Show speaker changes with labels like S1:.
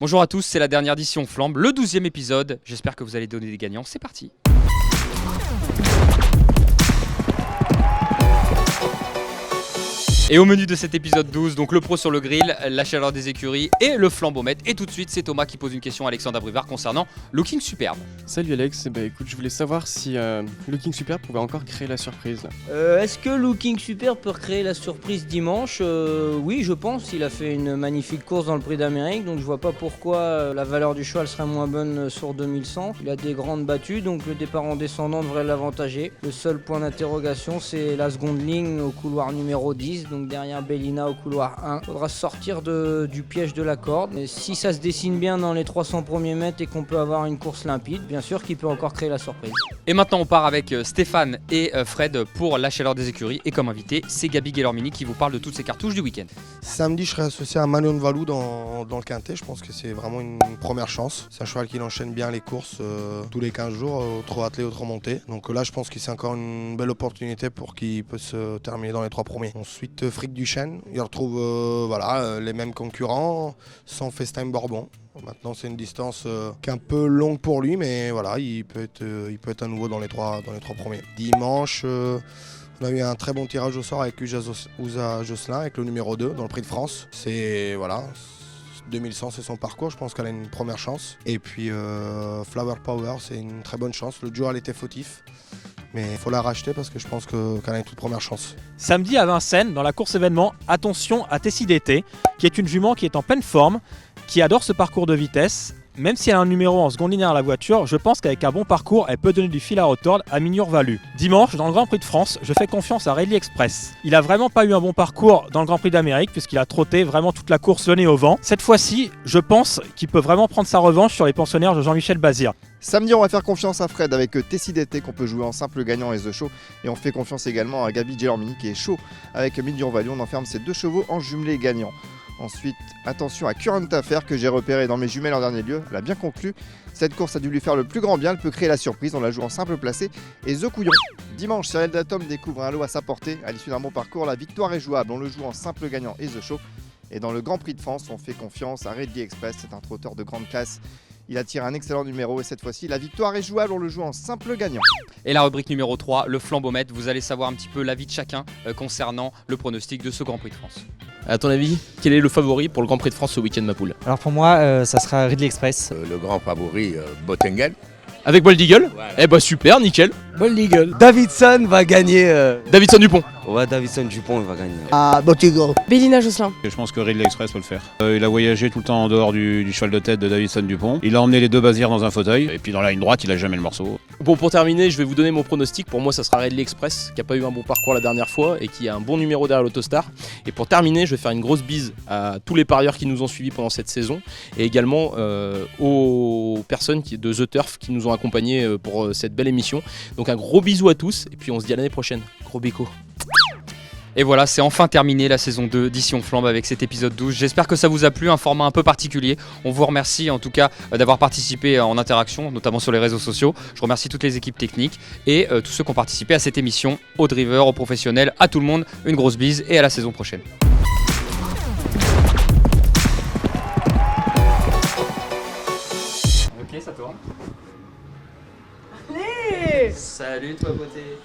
S1: Bonjour à tous, c'est la dernière édition Flambe, le 12e épisode. J'espère que vous allez donner des gagnants. C'est parti. Et au menu de cet épisode 12, donc le pro sur le grill, la chaleur des écuries et le flambomètre. Et tout de suite, c'est Thomas qui pose une question à Alexandre Abrivard concernant Looking Superbe.
S2: Salut Alex, écoute, je voulais savoir si Looking Superbe pouvait encore créer la surprise.
S3: Est-ce que Looking Superbe peut recréer la surprise dimanche? Oui, je pense. Il a fait une magnifique course dans le Prix d'Amérique, donc je vois pas pourquoi la valeur du cheval serait moins bonne sur 2100. Il a des grandes battues, donc le départ en descendant devrait l'avantager. Le seul point d'interrogation, c'est la seconde ligne au couloir numéro 10, donc derrière Bellina au couloir 1. Il faudra sortir du piège de la corde. Et si ça se dessine bien dans les 300 premiers mètres et qu'on peut avoir une course limpide, bien sûr qu'il peut encore créer la surprise.
S1: Et maintenant, on part avec Stéphane et Fred pour la chaleur des écuries. Et comme invité, c'est Gabi Guelormini qui vous parle de toutes ces cartouches du week-end.
S4: Samedi, je serai associé à Manon Valou dans le Quintet. Je pense que c'est vraiment une première chance. C'est un cheval qui enchaîne bien les courses tous les 15 jours, trop attelé, trop monté. Donc là, je pense que c'est encore une belle opportunité pour qu'il puisse se terminer dans les 3 premiers. Ensuite, Fric du Chêne, il retrouve les mêmes concurrents sans Festin Bourbon. Maintenant, c'est une distance qui est un peu longue pour lui, mais voilà, il peut être à nouveau dans les 3 premiers. Dimanche, on a eu un très bon tirage au sort avec Ouza Josselin, avec le numéro 2 dans le Prix de France. C'est 2100, c'est son parcours, je pense qu'elle a une première chance. Et puis Flower Power, c'est une très bonne chance. Le duo, elle était fautif, mais il faut la racheter parce que je pense qu'elle a une toute première chance.
S5: Samedi à Vincennes, dans la course événement, attention à Tessie d'été, qui est une jument qui est en pleine forme, qui adore ce parcours de vitesse. Même si elle a un numéro en seconde ligne à la voiture, je pense qu'avec un bon parcours, elle peut donner du fil à retordre à Mignure Valu. Dimanche, dans le Grand Prix de France, je fais confiance à Rally Express. Il a vraiment pas eu un bon parcours dans le Grand Prix d'Amérique, puisqu'il a trotté vraiment toute la course le nez au vent. Cette fois-ci, je pense qu'il peut vraiment prendre sa revanche sur les pensionnaires de Jean-Michel Bazir.
S6: Samedi, on va faire confiance à Fred avec Tessie d'été qu'on peut jouer en simple gagnant et The Show. Et on fait confiance également à Gabi Guelormini qui est chaud avec Mignure Valu. On enferme ses 2 chevaux en jumelé gagnant. Ensuite, attention à Current Affair que j'ai repéré dans mes jumelles en dernier lieu. Elle a bien conclu. Cette course a dû lui faire le plus grand bien. Elle peut créer la surprise. On la joue en simple placé. Et The Couillon. Dimanche, Cyril Datom découvre un lot à sa portée. À l'issue d'un bon parcours, la victoire est jouable. On le joue en simple gagnant et The Show. Et dans le Grand Prix de France, on fait confiance à Rally Express. C'est un trotteur de grande classe. Il attire un excellent numéro et cette fois-ci, la victoire est jouable. On le joue en simple gagnant.
S1: Et la rubrique numéro 3, le flambomètre. Vous allez savoir un petit peu l'avis de chacun concernant le pronostic de ce Grand Prix de France.
S7: À ton avis, quel est le favori pour le Grand Prix de France ce week-end, ma poule?
S8: Alors pour moi, ça sera Ridley Express.
S9: Le grand favori, Bottengen.
S7: Avec Bold Eagle?
S9: Voilà.
S7: Eh bah super, nickel.
S8: Bold Eagle. Davidson va gagner.
S7: Davidson Dupont.
S8: Ouais, Davidson Dupont il va gagner.
S10: Ah, Botigo.
S11: Bellina Josselin.
S12: Je pense que Ridley Express peut le faire. Il a voyagé tout le temps en dehors du cheval de tête de Davidson Dupont. Il a emmené les 2 Bazirs dans un fauteuil. Et puis dans la ligne droite, il a jamais le morceau.
S7: Bon, pour terminer, je vais vous donner mon pronostic. Pour moi, ça sera Ridley Express, qui n'a pas eu un bon parcours la dernière fois et qui a un bon numéro derrière l'Autostar. Et pour terminer, je vais faire une grosse bise à tous les parieurs qui nous ont suivis pendant cette saison et également aux personnes de The Turf qui nous ont accompagnés pour cette belle émission. Donc un gros bisou à tous et puis on se dit à l'année prochaine. Gros béco.
S1: Et voilà, c'est enfin terminé la saison 2 d'Ici on Flambe avec cet épisode 12. J'espère que ça vous a plu, un format un peu particulier. On vous remercie en tout cas d'avoir participé en interaction, notamment sur les réseaux sociaux. Je remercie toutes les équipes techniques et tous ceux qui ont participé à cette émission, aux drivers, aux professionnels, à tout le monde. Une grosse bise et à la saison prochaine. Ok, ça tourne.
S11: Allez!
S1: Salut toi beauté.